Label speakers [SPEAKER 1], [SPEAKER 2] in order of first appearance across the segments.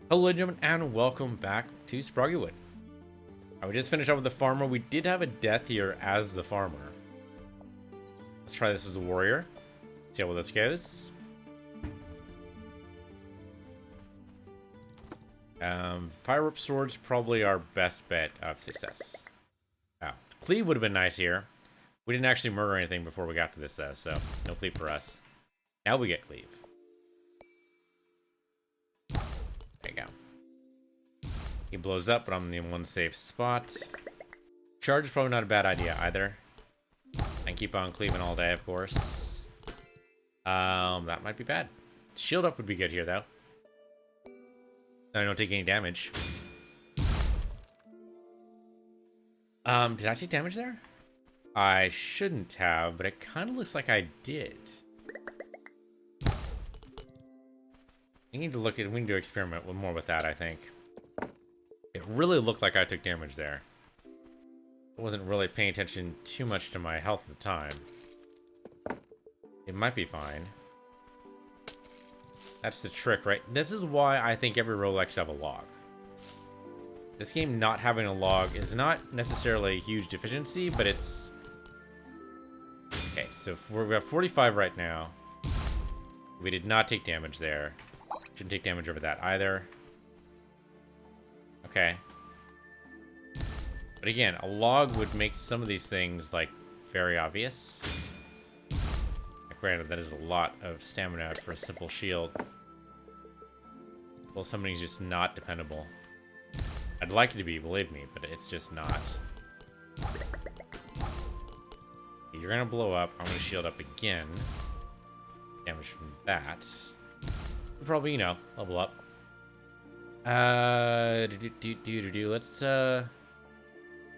[SPEAKER 1] Hello, gentlemen, and welcome back to Sproggiwood. We just finished up with the farmer. We did have a death here as the farmer. Let's try this as a warrior. See how well this goes. Fire up swords probably our best bet of success. Oh, cleave would have been nice here. We didn't actually murder anything before we got to this though, so no cleave for us. Now we get cleave. There you go. He blows up, but I'm in one safe spot. Charge is probably not a bad idea either. And keep on cleaving all day, of course. That might be bad. Shield up would be good here, though. I don't take any damage. Did I take damage there? I shouldn't have, but it kind of looks like I did. We need to look at. We need to experiment with more with that, I think. It really looked like I took damage there. I wasn't really paying attention too much to my health at the time. It might be fine. That's the trick, right? This is why I think every roguelike should have a log. This game not having a log is not necessarily a huge deficiency, but it's... Okay, so we're at 45 right now. We did not take damage there. Shouldn't take damage over that either. Okay. But again, a log would make some of these things, like, very obvious. Granted, that is a lot of stamina for a simple shield. Well, somebody's just not dependable. I'd like it to be, believe me, but it's just not. You're gonna blow up. I'm gonna shield up again. Damage from that. We'll probably, you know, level up. Let's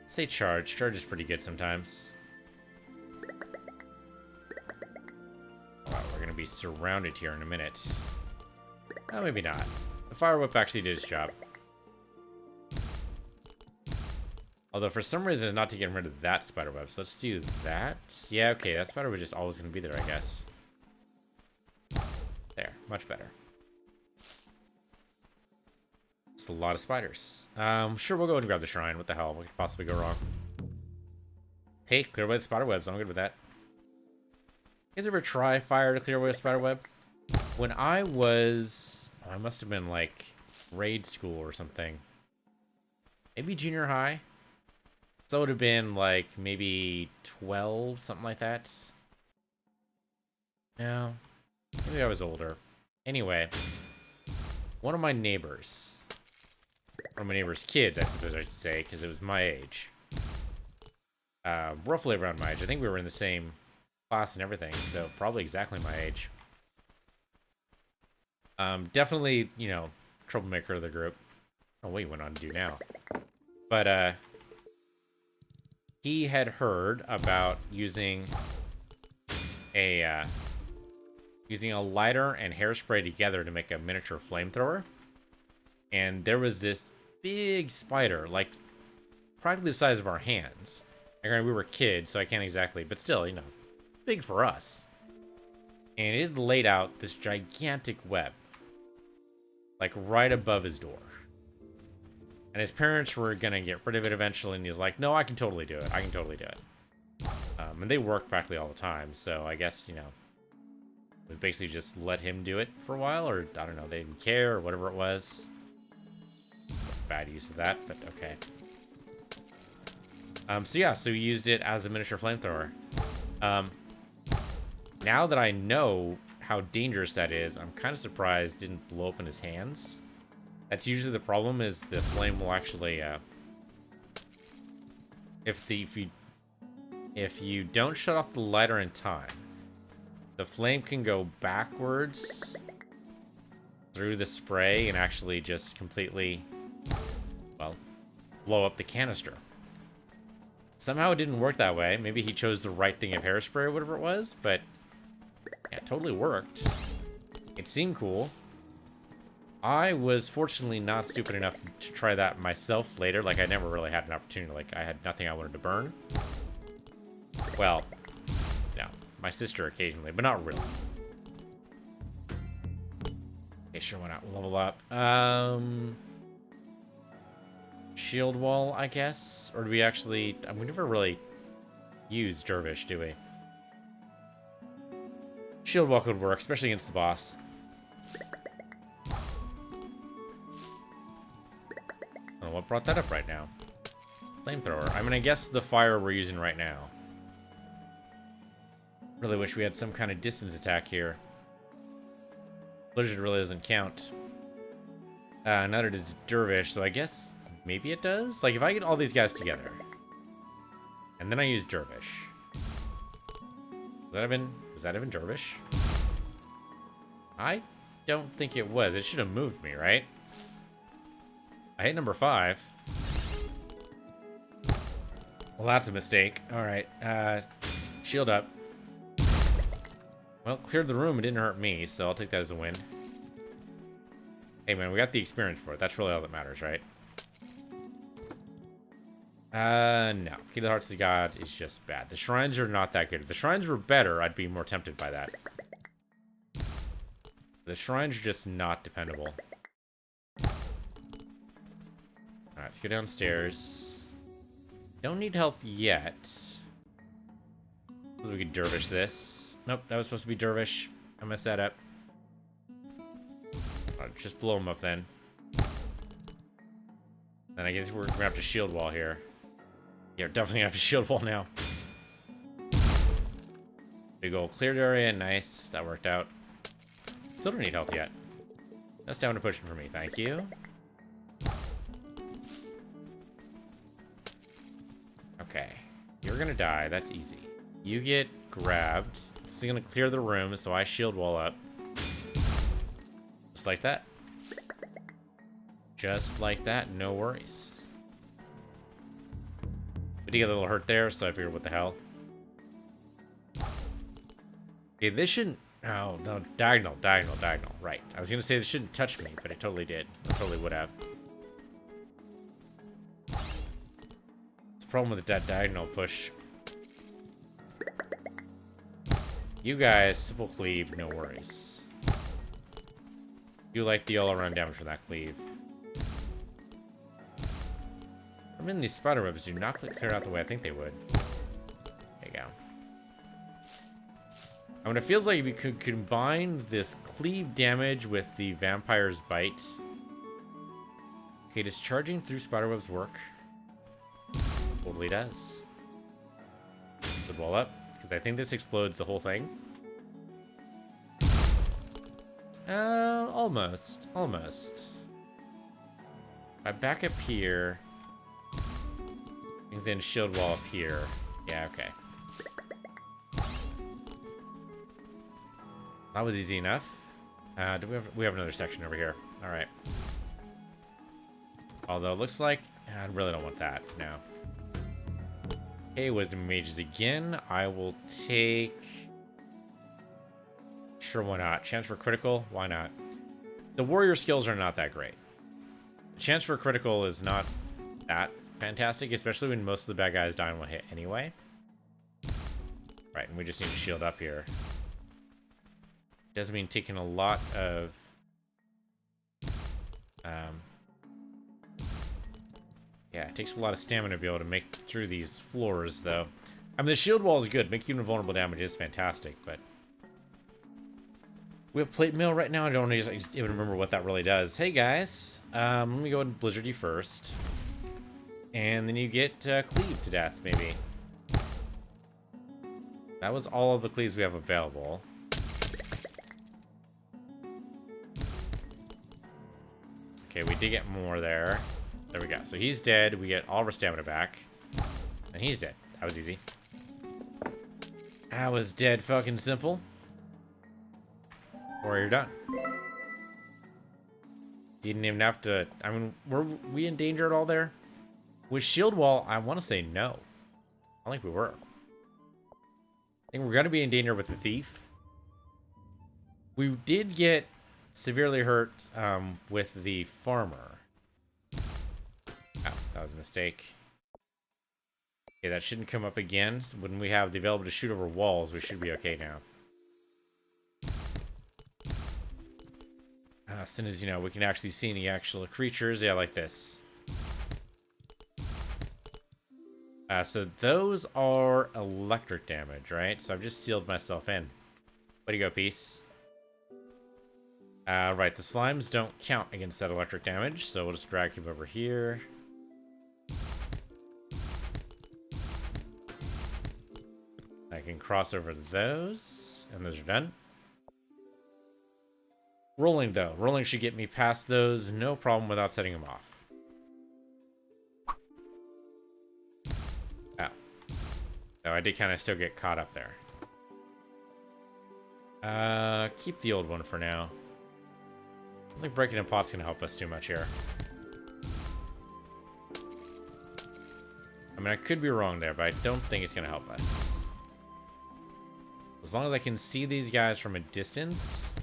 [SPEAKER 1] say charge. Charge is pretty good sometimes. Wow, we're gonna be surrounded here in a minute. Oh, maybe not. The fire whip actually did its job. Although for some reason it's not taking rid of that spider web, so let's do that. Yeah, okay, that spider web is just always gonna be there, I guess. There, much better. It's a lot of spiders. Sure, we'll go and grab the shrine. What the hell? What could possibly go wrong? Hey, clear away the spider webs. I'm good with that. You guys ever try fire to clear away a spider web? When I was... Oh, I must have been like grade school or something. Maybe junior high. So it would have been like maybe 12, something like that. No. Maybe I was older. Anyway. One of my neighbors. One of my neighbor's kids, I suppose I should say, because it was my age. Roughly around my age. I think we were in the same class and everything, so probably exactly my age. Definitely, you know, troublemaker of the group. Oh, what he went on to do now. But, he had heard about using a lighter and hairspray together to make a miniature flamethrower. And there was this big spider, like, practically the size of our hands. And we were kids, so I can't exactly, but still, you know, big for us. And it laid out this gigantic web, like right above his door. And his parents were gonna get rid of it eventually, and he's like, no, I can totally do it. I can totally do it. And they work practically all the time, so I guess, you know, it was basically just let him do it for a while, or I don't know, they didn't care, or whatever it was. That's bad use of that, but okay. So yeah, so we used it as a miniature flamethrower. Now that I know how dangerous that is, I'm kind of surprised it didn't blow up in his hands. That's usually the problem, is the flame will actually, if you don't shut off the lighter in time, the flame can go backwards through the spray and actually just completely, well, blow up the canister. Somehow it didn't work that way. Maybe he chose the right thing of hairspray or whatever it was, but yeah, it totally worked. It seemed cool. I was fortunately not stupid enough to try that myself later. Like, I never really had an opportunity. Like, I had nothing I wanted to burn. Well, no. My sister occasionally, but not really. Okay, sure, why not? We'll level up. Shield wall, I guess? Or do we actually... we never really use Dervish, do we? Shield wall could work, especially against the boss. Oh, what brought that up right now? Flamethrower. I'm gonna guess the fire we're using right now. Really wish we had some kind of distance attack here. Blizzard really doesn't count. Neither does Dervish, so I guess maybe it does? Like, if I get all these guys together, and then I use Dervish. Was that even Dervish? I don't think it was. It should have moved me, right? I hit number 5. Well, that's a mistake. Alright, shield up. Well, cleared the room. It didn't hurt me, so I'll take that as a win. Hey, man, we got the experience for it. That's really all that matters, right? No. Key to the Hearts of the God is just bad. The shrines are not that good. If the shrines were better, I'd be more tempted by that. The shrines are just not dependable. Alright, let's go downstairs. Don't need help yet. So we could Dervish this. Nope, that was supposed to be Dervish. I messed that up. I'll just blow him up then. Then I guess we're gonna have to shield wall here. Yeah, we're definitely gonna have to shield wall now. Big old cleared area, nice. That worked out. Still don't need help yet. That's down to pushing for me, thank you. Okay, you're gonna die, that's easy. You get grabbed. This is gonna clear the room, so I shield wall up. Just like that. Just like that, no worries. We did get a little hurt there, so I figured, what the hell. Okay, this shouldn't... Oh, no, diagonal. Right. I was gonna say this shouldn't touch me, but it totally did. It totally would have. It's a problem with that diagonal push. You guys, simple cleave, no worries. You like the all-around damage from that cleave. I mean, these spider webs do not clear out the way I think they would. There you go. I mean, it feels like if you could combine this cleave damage with the vampire's bite. Okay, does charging through spider webs work? Totally does. Good wall up. Because I think this explodes the whole thing. Almost. Almost. If I back up here, and then shield wall up here. Yeah, okay. That was easy enough. We have another section over here. All right. Although it looks like I really don't want that. No. Okay, wisdom mages again. I will take. Sure, why not? Chance for critical? Why not? The warrior skills are not that great. The chance for critical is not that fantastic, especially when most of the bad guys die in one hit anyway. Right, and we just need to shield up here. Doesn't mean taking a lot of... yeah, it takes a lot of stamina to be able to make through these floors, though. I mean, the shield wall is good. Making invulnerable damage is fantastic, but... We have plate mail right now. I don't even remember what that really does. Hey, guys. Let me go and Blizzard you first. And then you get cleaved to death, maybe. That was all of the cleaves we have available. Okay, we did get more there. There we go. So he's dead. We get all of our stamina back. And he's dead. That was easy. That was dead fucking simple. Or you're done. Didn't even have to... I mean, were we in danger at all there? With shield wall, I want to say no. I don't think we were. I think we're going to be in danger with the thief. We did get severely hurt with the farmer. Oh, that was a mistake. Okay, that shouldn't come up again. So when we have the ability to shoot over walls, we should be okay now. As soon as, you know, we can actually see any actual creatures. Yeah, like this. So those are electric damage, right? So I've just sealed myself in. Way to go, Peace. Right, the slimes don't count against that electric damage, so we'll just drag him over here. I can cross over those, and those are done. Rolling, though. Rolling should get me past those, no problem without setting them off. Oh. So I did kind of still get caught up there. Keep the old one for now. I don't think breaking in pot's gonna help us too much here. I mean, I could be wrong there, but I don't think it's gonna help us. As long as I can see these guys from a distance,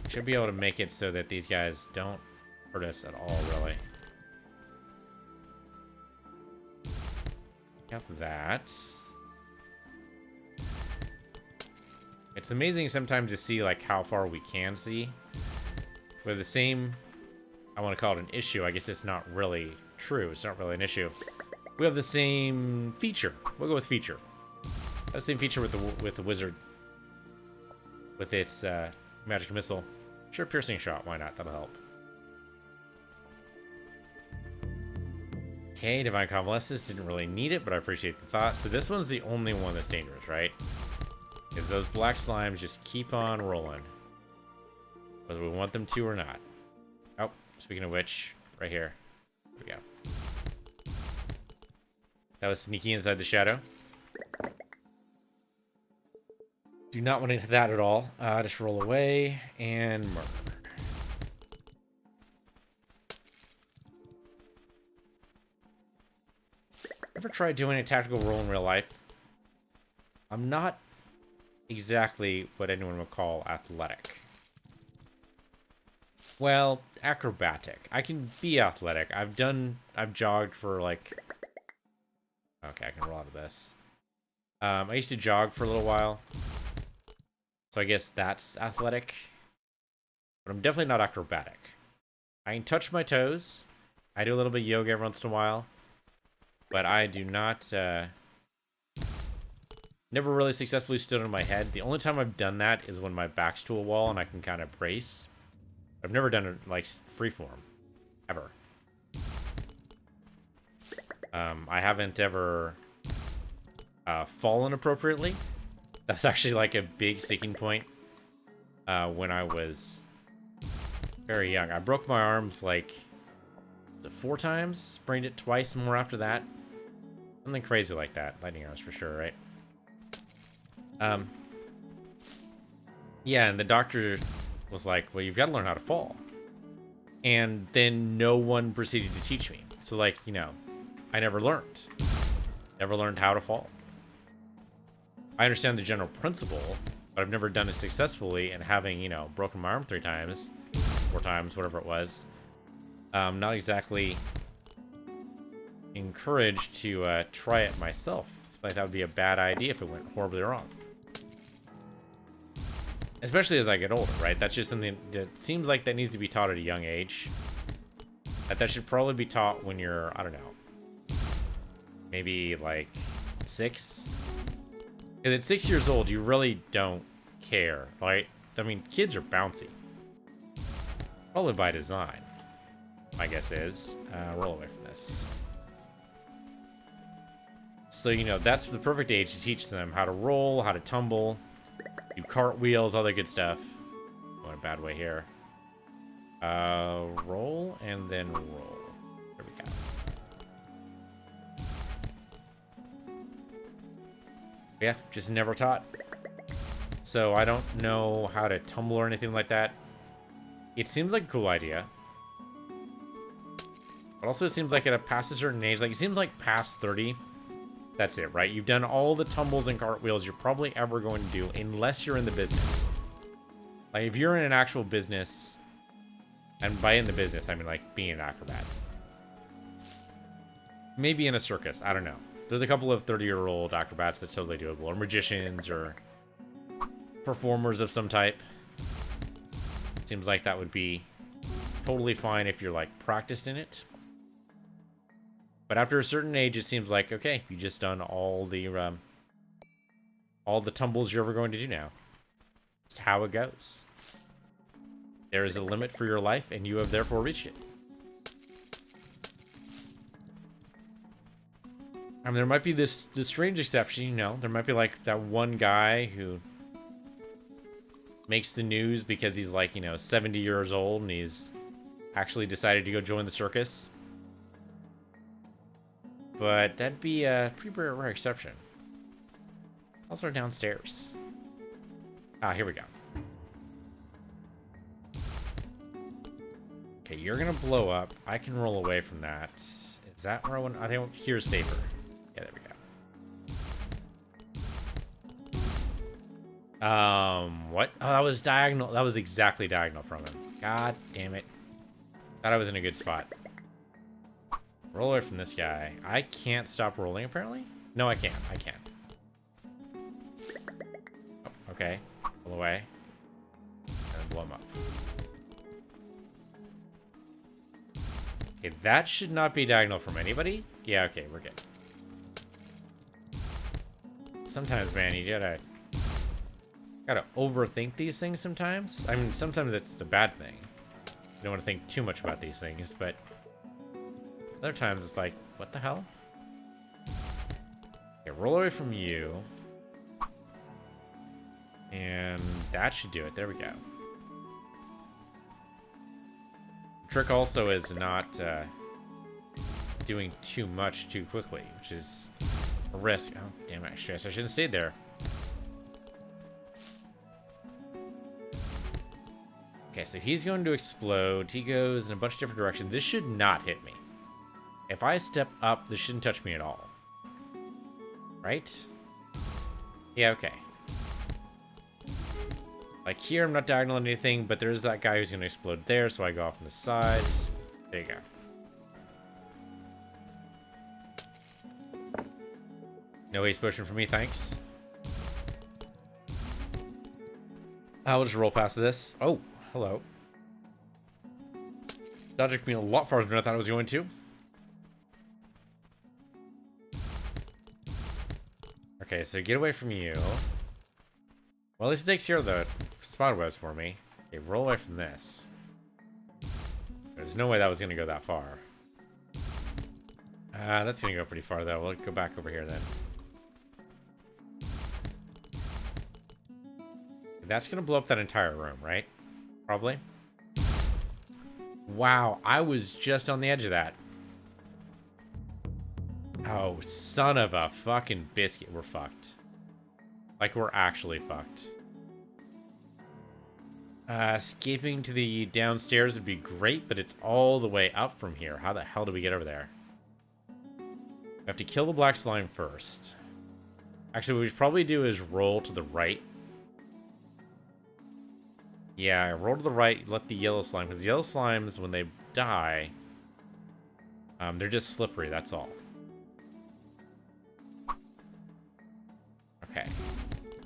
[SPEAKER 1] I should be able to make it so that these guys don't hurt us at all, really. Got that. It's amazing sometimes to see, like, how far we can see. With the same, I want to call it an issue. I guess it's not really true. It's not really an issue. We have the same feature. We'll go with feature. The same feature with the wizard. With its magic missile. Sure, piercing shot. Why not? That'll help. Okay, divine convalescence. Didn't really need it, but I appreciate the thought. So this one's the only one that's dangerous, right? Because those black slimes just keep on rolling. Whether we want them to or not. Oh, speaking of which, right here. Here we go. That was sneaky inside the shadow. Do not want to hit that at all. Just roll away and murder. Ever tried doing a tactical roll in real life? I'm not exactly what anyone would call athletic. Well, acrobatic. I can be athletic. I've jogged for like... Okay, I can roll out of this. I used to jog for a little while. So I guess that's athletic. But I'm definitely not acrobatic. I can touch my toes. I do a little bit of yoga every once in a while. But I do not... Never really successfully stood on my head. The only time I've done that is when my back's to a wall and I can kind of brace. I've never done it like freeform, ever. I haven't ever fallen appropriately. That's actually like a big sticking point when I was very young. I broke my arms like 4 times, sprained it twice, more after that. Something crazy like that. Lightning arms for sure, right? Yeah, and the doctor was like, well, you've got to learn how to fall. And then no one proceeded to teach me. So, like, you know, I never learned. Never learned how to fall. I understand the general principle, but I've never done it successfully. And having, you know, broken my arm 3 times, 4 times, whatever it was, not exactly encouraged to try it myself. Like, that would be a bad idea if it went horribly wrong. Especially as I get older, right? That's just something that seems like that needs to be taught at a young age. That should probably be taught when you're, I don't know, maybe like 6. Because at 6 years old, you really don't care, right? I mean, kids are bouncy. Probably by design, my guess is. Roll away from this. So, you know, that's the perfect age to teach them how to roll, how to tumble, do cartwheels, all that good stuff. Going a bad way here. Roll and then roll. There we go. Yeah, just never taught. So I don't know how to tumble or anything like that. It seems like a cool idea. But also it seems like at past a certain age, like it seems like past 30, that's it, right? You've done all the tumbles and cartwheels you're probably ever going to do, unless you're in the business. Like, if you're in an actual business, and by in the business, I mean, like, being an acrobat. Maybe in a circus, I don't know. There's a couple of 30-year-old acrobats that's totally doable, or magicians, or performers of some type. Seems like that would be totally fine if you're, like, practiced in it. But after a certain age, it seems like, okay, you just done all the tumbles you're ever going to do now. It's how it goes. There is a limit for your life, and you have therefore reached it. I mean, there might be this strange exception, you know. There might be, like, that one guy who makes the news because he's, like, you know, 70 years old, and he's actually decided to go join the circus. But that'd be a pretty rare exception. Also downstairs. Ah, here we go. Okay, you're gonna blow up. I can roll away from that. Is that where I want? I think here's safer. Yeah, there we go. What? Oh, that was diagonal. That was exactly diagonal from him. God damn it. Thought I was in a good spot. Roll away from this guy. I can't stop rolling, apparently? No, I can't. I can't. Oh, okay. Pull away. And blow him up. Okay, that should not be diagonal from anybody. Yeah, okay, we're good. Sometimes, man, you gotta overthink these things sometimes. I mean, sometimes it's the bad thing. You don't want to think too much about these things, but other times it's like, what the hell? Okay, roll away from you. And that should do it. There we go. The trick also is not doing too much too quickly, which is a risk. Oh, damn it. I shouldn't have stayed there. Okay, so he's going to explode. He goes in a bunch of different directions. This should not hit me. If I step up, this shouldn't touch me at all. Right? Yeah, okay. Like here, I'm not diagonal on anything, but there's that guy who's going to explode there, so I go off on the sides. There you go. No haste potion for me, thanks. I'll just roll past this. Oh, hello. That took me a lot farther than I thought it was going to. Okay, so get away from you. Well, at least it takes care of the spider webs for me. Okay, roll away from this. There's no way that was going to go that far. That's going to go pretty far, though. We'll go back over here, then. That's going to blow up that entire room, right? Probably. Wow, I was just on the edge of that. Oh, son of a fucking biscuit. We're fucked. Like, we're actually fucked. Escaping to the downstairs would be great, but it's all the way up from here. How the hell do we get over there? We have to kill the black slime first. Actually, what we should probably do is roll to the right. Yeah, roll to the right, let the yellow slime, because the yellow slimes, when they die, they're just slippery, that's all. Okay.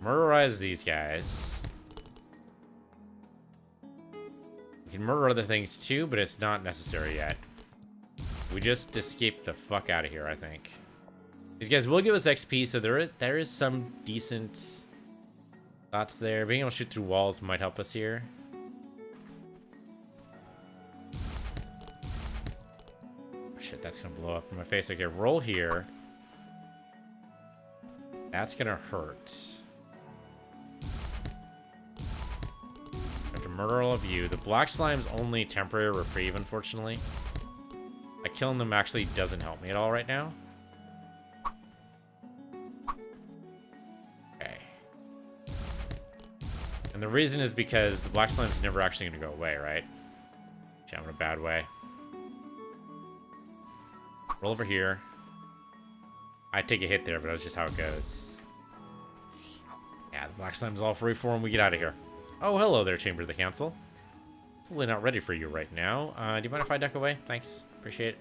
[SPEAKER 1] Murderize these guys. We can murder other things too, but it's not necessary yet. We just escaped the fuck out of here, I think. These guys will give us XP, so there is some decent thoughts there. Being able to shoot through walls might help us here. Oh, shit, that's gonna blow up in my face. Okay, roll here. That's gonna hurt. I have to murder all of you. The black slime's only temporary reprieve, unfortunately. Like, killing them actually doesn't help me at all right now. Okay. And the reason is because the black slime's never actually gonna go away, right? I'm in a bad way. Roll over here. I take a hit there, but that's just how it goes. Yeah, the black slime's all free for him. We get out of here. Oh, hello there, Chamber of the Council. Totally not ready for you right now. Do you mind if I duck away? Thanks. Appreciate it.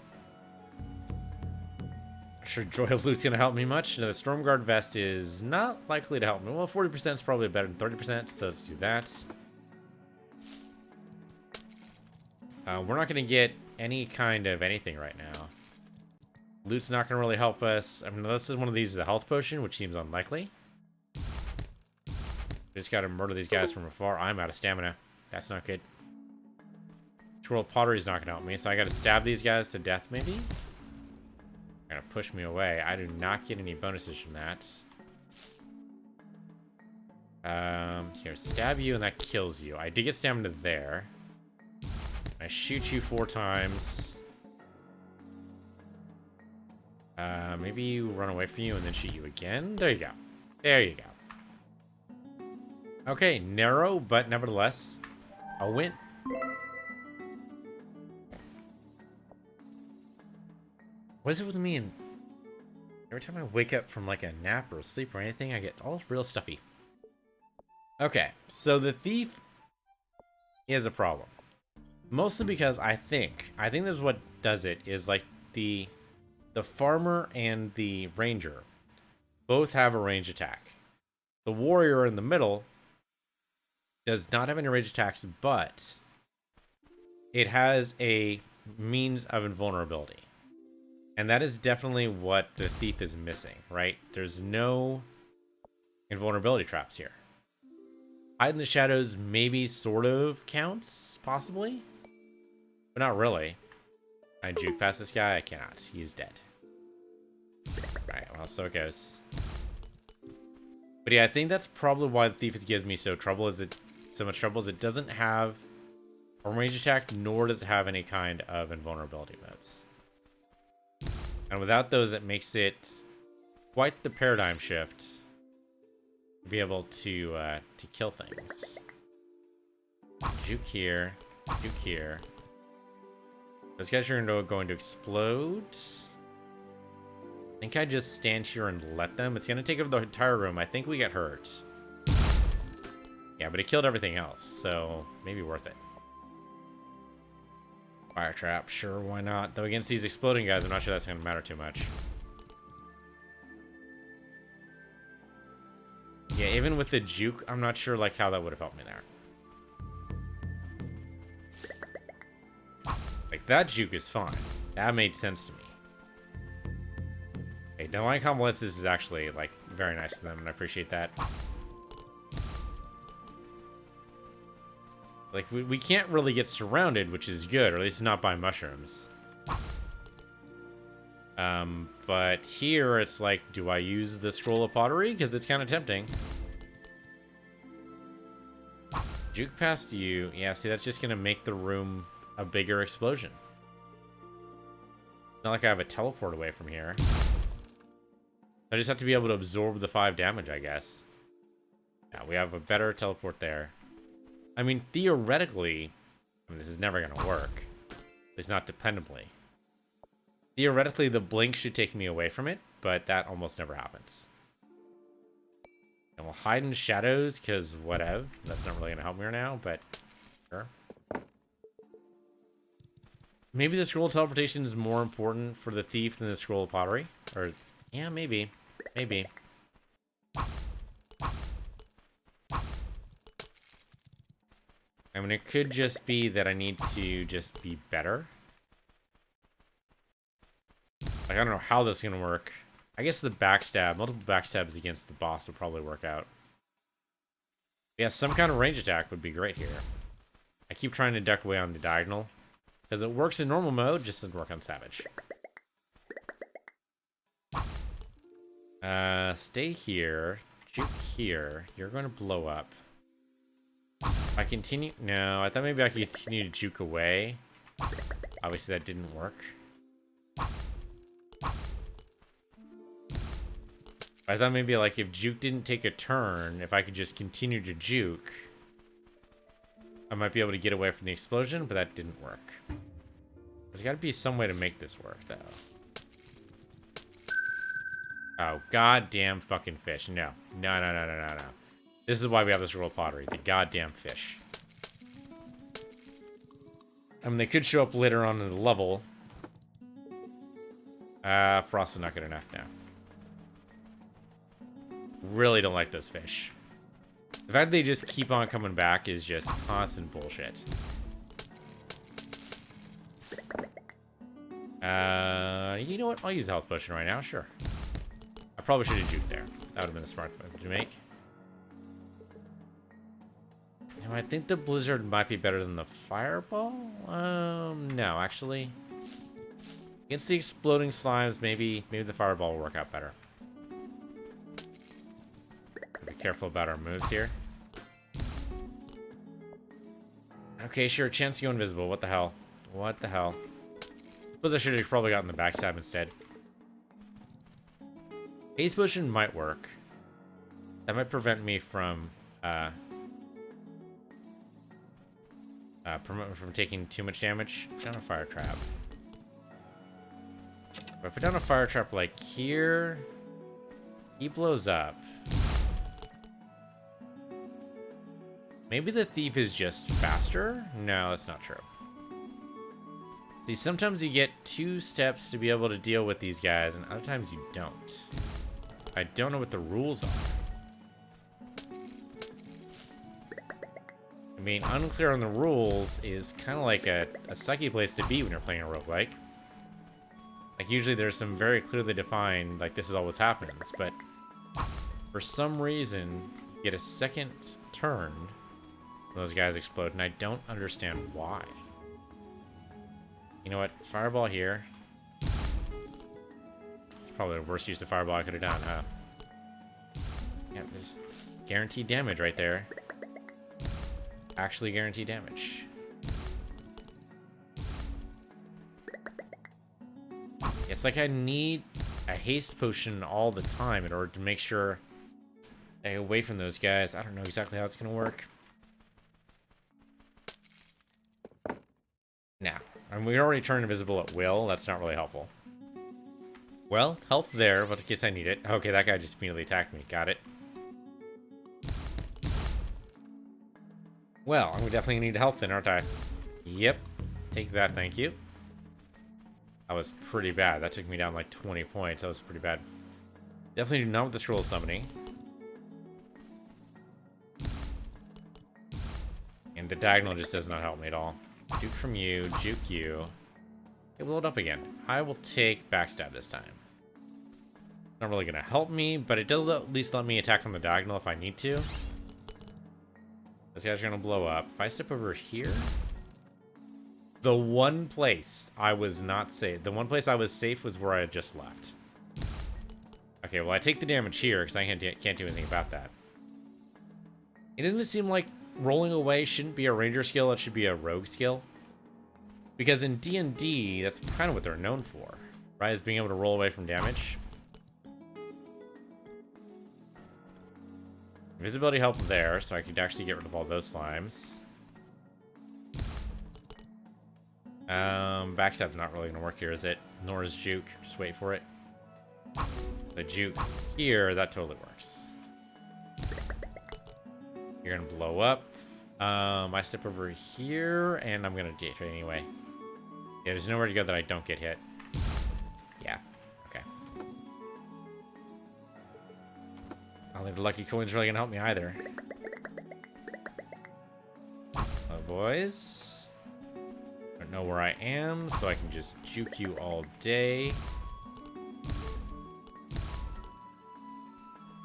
[SPEAKER 1] Not sure Joy of Loot's gonna help me much. Now, the Stormguard Vest is not likely to help me. Well, 40% is probably better than 30%, so let's do that. We're not going to get any kind of anything right now. Loot's not going to really help us. I mean, this is one of these is a health potion, which seems unlikely. Just got to murder these guys from afar. I'm out of stamina. That's not good. Scroll pottery's not going to help me, so I got to stab these guys to death, maybe? Gonna push me away. I do not get any bonuses from that. Here, stab you and that kills you. I did get stamina there. I shoot you 4 times. Maybe you run away from you and then shoot you again. There you go. There you go. Okay, narrow, but nevertheless, a win. What is it with me? And every time I wake up from like a nap or sleep or anything, I get all real stuffy. Okay, so the thief is a problem. Mostly because I think this is what does it, is like the farmer and the ranger both have a range attack. The warrior in the middle does not have any range attacks, but it has a means of invulnerability. And that is definitely what the thief is missing, right? There's no invulnerability traps here. Hide in the shadows maybe sort of counts, possibly. But not really. Can I juke past this guy? I cannot. He's dead. Alright, well, so it goes. But yeah, I think that's probably why the thief gives me so much trouble is it doesn't have a range attack, nor does it have any kind of invulnerability modes. And without those, it makes it quite the paradigm shift to be able to kill things. Juke here, juke here. Those guys are going to explode. I think I just stand here and let them. It's going to take over the entire room. I think we get hurt. Yeah, but it killed everything else, so maybe worth it. Fire trap, sure, why not? Though against these exploding guys, I'm not sure that's going to matter too much. Yeah, even with the juke, I'm not sure like how that would have helped me there. Like, that juke is fine. That made sense to me. Hey, Divine Convalescence is actually, like, very nice to them, and I appreciate that. Like, we can't really get surrounded, which is good, or at least not by mushrooms. But here it's like, do I use the Scroll of Pottery? Because it's kind of tempting. Juke past you. Yeah, see, that's just going to make the room a bigger explosion. It's not like I have a teleport away from here. I just have to be able to absorb the 5 damage, I guess. Yeah, we have a better teleport there. I mean, theoretically, this is never going to work. At least not dependably. Theoretically, the blink should take me away from it, but that almost never happens. And we'll hide in shadows, because whatever. That's not really going to help me right now, but sure. Maybe the Scroll of Teleportation is more important for the thief than the Scroll of Pottery. Or, yeah, maybe. Maybe. I mean, it could just be that I need to just be better. Like, I don't know how this is going to work. I guess the backstab, multiple backstabs against the boss would probably work out. Yeah, some kind of range attack would be great here. I keep trying to duck away on the diagonal. Because it works in normal mode, just doesn't work on Savage. Stay here. Juke here. You're going to blow up. I continue... No, I thought maybe I could continue to juke away. Obviously, that didn't work. I thought maybe, like, if juke didn't take a turn, if I could just continue to juke, I might be able to get away from the explosion, but that didn't work. There's got to be some way to make this work, though. Oh, goddamn fucking fish. No. No, no, no, no, no, no. This is why we have this Scroll of Pottery. The goddamn fish. I mean, they could show up later on in the level. Frost is not good enough now. Really don't like those fish. The fact that they just keep on coming back is just constant bullshit. You know what? I'll use the health potion right now. Sure. I probably should have juked there. That would have been a smart move to make. You know, I think the blizzard might be better than the fireball. No, actually. Against the exploding slimes, maybe the fireball will work out better. Be careful about our moves here. Okay, sure. Chance to go invisible. What the hell? What the hell? Suppose I should have probably gotten the backstab instead. Haste potion might work. That might prevent me from from taking too much damage. Put down a fire trap. If I put down a fire trap like here, he blows up. Maybe the thief is just faster? No, that's not true. See, sometimes you get 2 steps to be able to deal with these guys, and other times you don't. I don't know what the rules are. I mean, unclear on the rules is kind of like a sucky place to be when you're playing a roguelike. Like, usually there's some very clearly defined, like, this is always happens, but for some reason, you get a second turn when those guys explode, and I don't understand why. You know what? Fireball here. It's probably the worst use of fireball I could have done, huh? Yeah, there's guaranteed damage right there. Actually guaranteed damage. It's like I need a haste potion all the time in order to make sure I get away from those guys. I don't know exactly how it's going to work. Now, I mean, we already turned invisible at will. That's not really helpful. Well, health there, but in case I need it. Okay, that guy just immediately attacked me. Got it. Well, I'm definitely need health then, aren't I? Yep. Take that, thank you. That was pretty bad. That took me down like 20 points. That was pretty bad. Definitely do not want the scroll summoning. And the diagonal just does not help me at all. Juke from you, juke you. Okay, we'll load up again. I will take backstab this time. Not really gonna help me, but it does at least let me attack on the diagonal if I need to. Those guys are gonna blow up. If I step over here, the one place I was not safe, the one place I was safe was where I had just left. Okay, well I take the damage here because I can't do anything about that. It doesn't seem like rolling away shouldn't be a ranger skill, it should be a rogue skill. Because in D&D, that's kind of what they're known for, right? Is being able to roll away from damage. Invisibility helped there, so I could actually get rid of all those slimes. Backstab's not really going to work here, is it? Nor is juke. Just wait for it. The juke here, that totally works. You're going to blow up. I step over here, and I'm going to date anyway. Yeah, there's nowhere to go that I don't get hit. Yeah, okay. I don't think the lucky coin's really going to help me either. Oh, boys. I don't know where I am, so I can just juke you all day.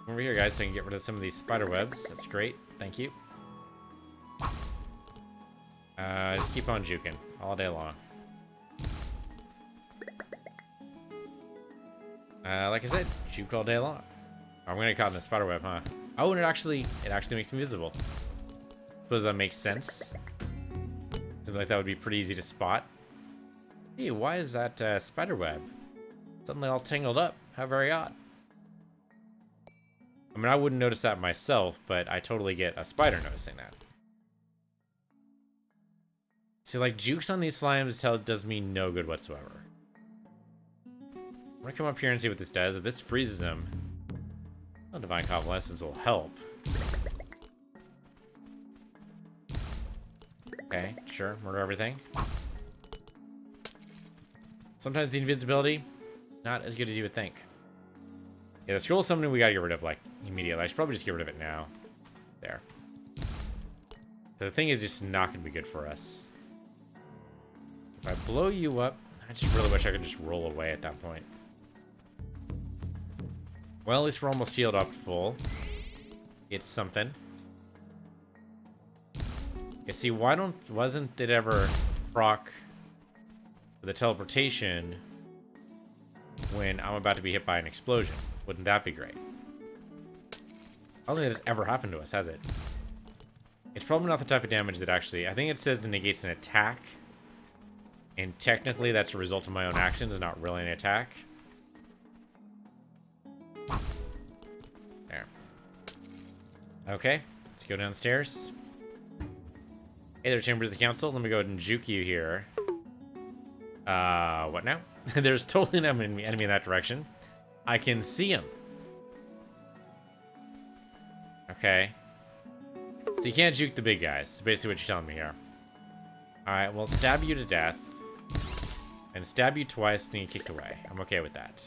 [SPEAKER 1] Come over here, guys, so I can get rid of some of these spider webs. That's great. Thank you. Just keep on juking all day long. Like I said, juke all day long. I'm gonna get caught in the spider web, huh? Oh, and it actually makes me visible. Suppose that makes sense. Seems like that would be pretty easy to spot. Hey, why is that spider web suddenly all tangled up? How very odd. I mean, I wouldn't notice that myself, but I totally get a spider noticing that. See, like, jukes on these slimes does me no good whatsoever. I'm gonna come up here and see what this does. If this freezes him, well, Divine Convalescence will help. Okay, sure, murder everything. Sometimes the invisibility, not as good as you would think. Yeah, the scroll summoning we gotta get rid of, like, immediately. I should probably just get rid of it now. There. So the thing is just not gonna be good for us. If I blow you up, I just really wish I could just roll away at that point. Well, at least we're almost healed up full. It's something. You see, wasn't it ever proc for the teleportation when I'm about to be hit by an explosion? Wouldn't that be great? I don't think that's ever happened to us, has it? It's probably not the type of damage that actually... I think it says it negates an attack. And technically that's a result of my own actions, not really an attack. There. Okay, let's go downstairs. Hey there, Chambers of the Council. Let me go ahead and juke you here. What now? There's totally an enemy in that direction. I can see him. Okay. So you can't juke the big guys. That's basically what you're telling me here. Alright, well, stab you to death. And stab you twice, then you kick away. I'm okay with that.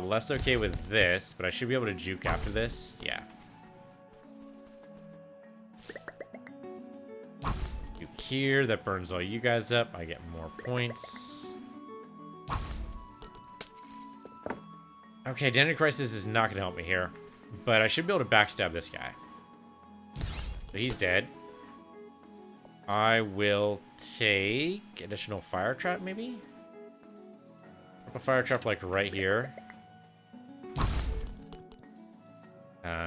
[SPEAKER 1] Less okay with this, but I should be able to juke after this. Yeah. Juke here. That burns all you guys up. I get more points. Okay, Identity Crisis is not going to help me here. But I should be able to backstab this guy. So he's dead. I will take additional fire trap, maybe? A fire trap, like, right here.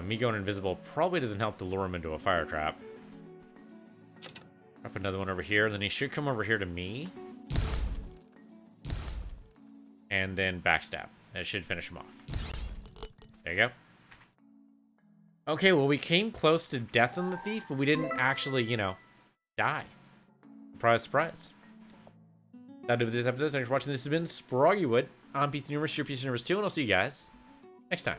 [SPEAKER 1] Me going invisible probably doesn't help to lure him into a fire trap. Up another one over here. Then he should come over here to me. And then backstab. That should finish him off. There you go. Okay, well, we came close to death on the thief, but we didn't actually, you know, die. Surprise, surprise. That'll do for this episode. Thanks for watching. This has been Sproggiwood. I'm PC Universe, your PC Universe 2, and I'll see you guys next time.